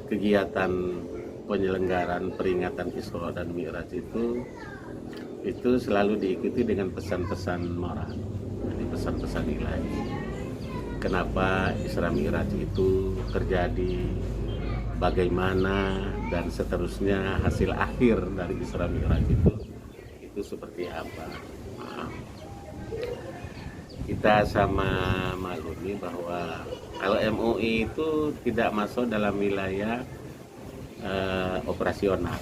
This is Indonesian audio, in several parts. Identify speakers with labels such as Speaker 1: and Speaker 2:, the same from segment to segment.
Speaker 1: kegiatan penyelenggaraan peringatan Isra dan Mi'raj itu selalu diikuti dengan pesan-pesan moral, jadi pesan-pesan ilahi. Kenapa Isra Mi'raj itu terjadi, bagaimana, dan seterusnya hasil akhir dari Isra Mi'raj itu seperti apa. Kita sama maklumi bahwa kalau MUI itu tidak masuk dalam wilayah operasional.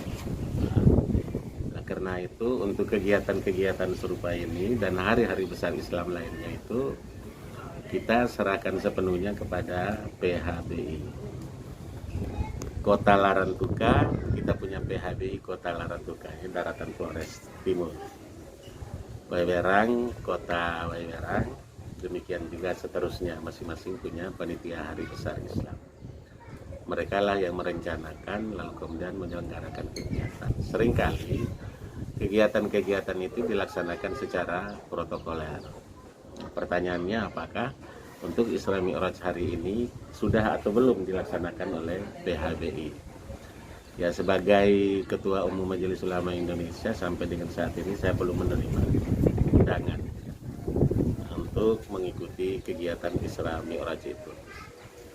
Speaker 1: Nah, karena itu untuk kegiatan-kegiatan serupa ini dan hari-hari besar Islam lainnya itu kita serahkan sepenuhnya kepada PHBI. Kota Larantuka, kita punya PHBI Kota Larantuka, Daratan Flores Timur. Wewerang, Kota Wewerang, demikian juga seterusnya, masing-masing punya panitia hari besar Islam. Mereka lah yang merencanakan lalu kemudian menyelenggarakan kegiatan. Seringkali kegiatan-kegiatan itu dilaksanakan secara protokoler. Pertanyaannya, apakah untuk Isra Mi'raj hari ini sudah atau belum dilaksanakan oleh PHBI? Ya, sebagai Ketua Umum Majelis Ulama Indonesia sampai dengan saat ini saya belum menerima undangan untuk mengikuti kegiatan Isra Mi'raj itu.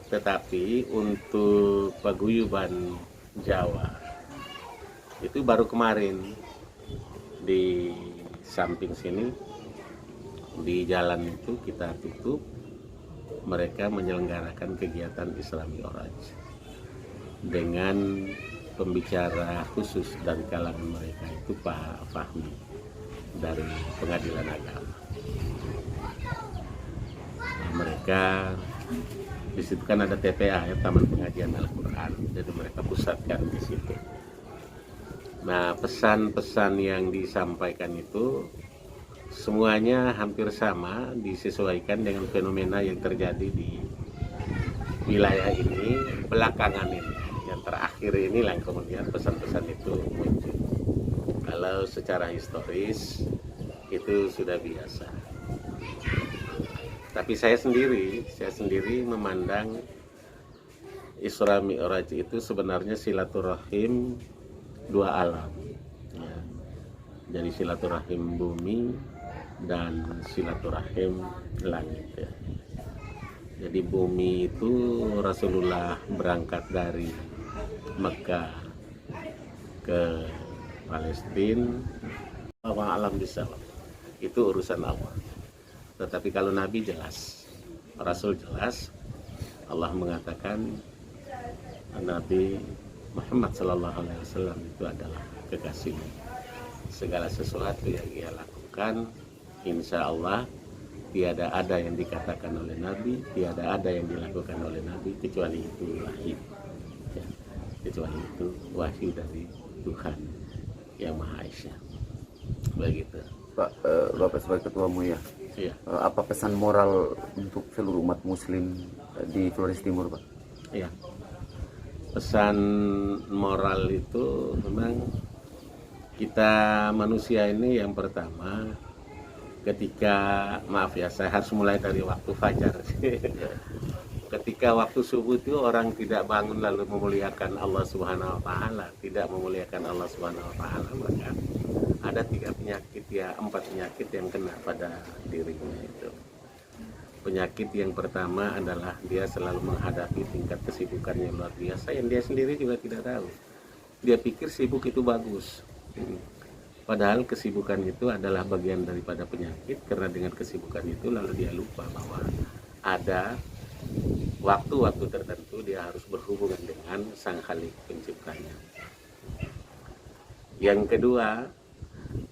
Speaker 1: Tetapi untuk paguyuban Jawa itu baru kemarin di samping sini di jalan itu kita tutup, mereka menyelenggarakan kegiatan Isra Mi'raj dengan pembicara khusus dari kalangan mereka itu Pak Fahmi dari Pengadilan Agama. Nah, mereka di situ kan ada TPA, ya, Taman Pengajian Al-Quran, jadi mereka pusatkan di situ. Nah, pesan-pesan yang disampaikan itu semuanya hampir sama, disesuaikan dengan fenomena yang terjadi di wilayah ini belakangan ini. Yang terakhir inilah kemudian pesan-pesan itu muncul. Kalau secara historis itu sudah biasa. Tapi saya sendiri memandang Isra Mi'raj itu sebenarnya silaturahim dua alam. Ya. Jadi silaturahim bumi dan silaturahim langit. Ya. Jadi bumi itu Rasulullah berangkat dari Mekah ke Palestina, Allah alam bisawab. Itu urusan Allah. Tetapi kalau Nabi jelas, Rasul jelas, Allah mengatakan Nabi Muhammad SAW itu adalah kekasih. Segala sesuatu yang ia lakukan, insya Allah tiada ada yang dikatakan oleh Nabi, tiada ada yang dilakukan oleh Nabi kecuali itu wahyu. Ya, kecuali itu wahyu dari Tuhan Yang Maha Esa. Begitu.
Speaker 2: Pak, Bapak sebagai ketua MUI ya.
Speaker 1: Iya.
Speaker 2: Apa pesan moral untuk seluruh umat Muslim di Flores Timur, Pak?
Speaker 1: Iya. Pesan moral itu memang kita manusia ini yang pertama, ketika maaf ya, saya harus mulai dari waktu fajar. Ketika waktu subuh itu orang tidak bangun lalu memuliakan Allah Subhanahu wa taala, tidak memuliakan Allah Subhanahu wa taala, maka ada 4 penyakit yang kena pada dirinya itu. Penyakit yang pertama adalah dia selalu menghadapi tingkat kesibukan yang luar biasa yang dia sendiri juga tidak tahu. Dia pikir sibuk itu bagus. Padahal kesibukan itu adalah bagian daripada penyakit, karena dengan kesibukan itu lalu dia lupa bahwa ada waktu-waktu tertentu dia harus berhubungan dengan Sang Khalik Penciptanya. Yang kedua,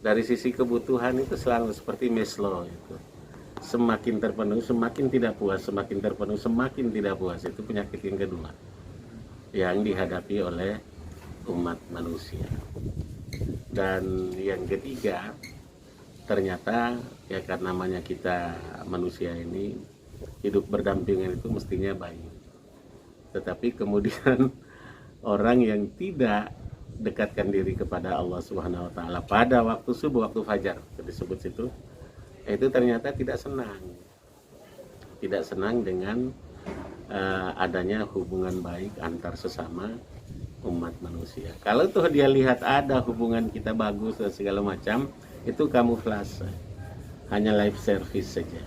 Speaker 1: dari sisi kebutuhan itu selalu seperti Maslow itu. Semakin terpenuhi, semakin tidak puas, semakin terpenuhi, semakin tidak puas. Itu penyakit yang kedua yang dihadapi oleh umat manusia. Dan yang ketiga, ternyata ya karena namanya kita manusia ini hidup berdampingan itu mestinya baik. Tetapi kemudian orang yang tidak dekatkan diri kepada Allah Subhanahu wa taala pada waktu subuh, waktu fajar disebut situ, itu ternyata tidak senang dengan adanya hubungan baik antar sesama umat manusia. Kalau tuh dia lihat ada hubungan kita bagus dan segala macam, itu kamuflase, hanya lip service saja.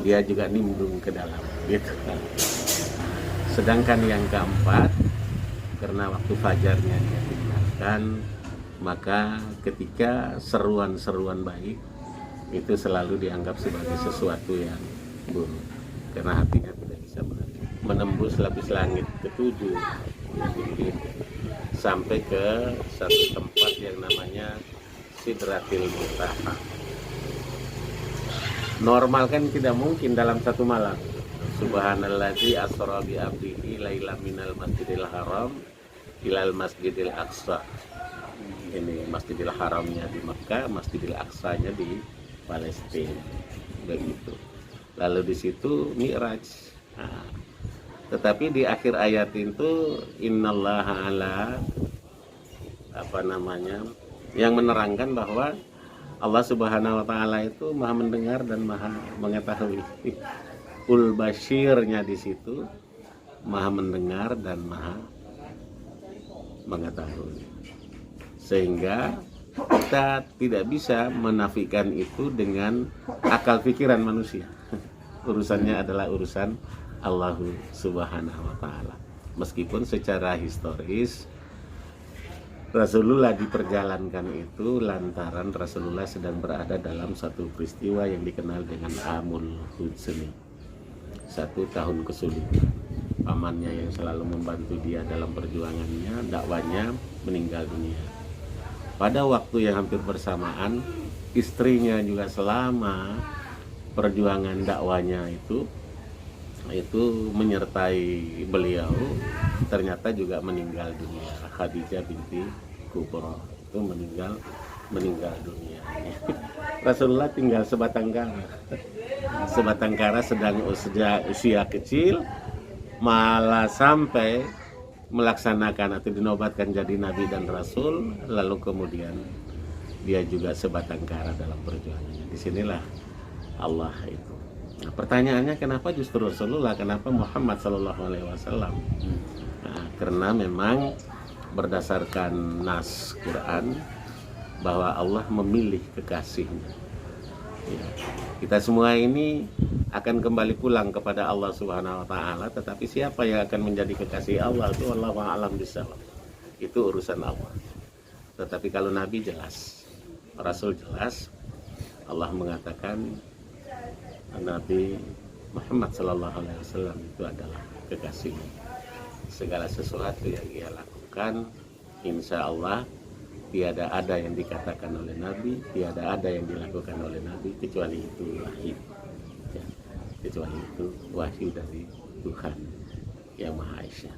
Speaker 1: Dia juga nimbrung ke dalam, gitu. Sedangkan yang keempat, karena waktu fajarnya dia dengarkan, maka ketika seruan-seruan baik itu selalu dianggap sebagai sesuatu yang buruk, karena hatinya tidak bisa menembus lapis langit ketujuh sampai ke satu tempat yang namanya Sidratil Muntaha. Normal kan tidak mungkin dalam satu malam. Subhanalladzi asra bi abdihi lailan minal masjidil haram ilal masjidil aqsa. Ini Masjidil Haramnya di Mekah, Masjidil Aqsanya di Palestina. Begitu. Lalu di situ Mi'raj. Nah, tetapi di akhir ayat itu innallaha ala yang menerangkan bahwa Allah Subhanahu wa taala itu Maha mendengar dan Maha mengetahui. Ul Basyirnya di situ Maha mendengar dan Maha mengetahui. Sehingga kita tidak bisa menafikan itu dengan akal pikiran manusia. Urusannya adalah urusan Allah Subhanahu wa taala. Meskipun secara historis Rasulullah diperjalankan itu lantaran Rasulullah sedang berada dalam satu peristiwa yang dikenal dengan Amul Huzni, 1 tahun kesulitan. Pamannya yang selalu membantu dia dalam perjuangannya, dakwanya, meninggal dunia. Pada waktu yang hampir bersamaan, istrinya juga selama perjuangan dakwanya itu menyertai beliau, ternyata juga meninggal dunia. Khadijah binti Kubro itu meninggal dunia. Rasulullah tinggal sebatang kara sedang usia kecil, malah sampai melaksanakan atau dinobatkan jadi nabi dan rasul, lalu kemudian dia juga sebatang kara dalam perjuangannya. Disinilah Allah itu. Nah, pertanyaannya kenapa justru Rasulullah, kenapa Muhammad SAW? Nah, karena memang berdasarkan nas Quran bahwa Allah memilih kekasihnya. Ya, kita semua ini akan kembali pulang kepada Allah Subhanahu wa taala, tetapi siapa yang akan menjadi kekasih Allah itu wallahu a'lam bishawab. Itu urusan Allah. Tetapi kalau nabi jelas, rasul jelas, Allah mengatakan Nabi Muhammad sallallahu alaihi wasallam itu adalah kekasihnya. Segala sesuatu yang ia lakukan, insya Allah tiada ada yang dikatakan oleh Nabi, tiada ada yang dilakukan oleh Nabi kecuali itu wahyu. Ya, kecuali itu wahyu dari Tuhan yang Maha Esa.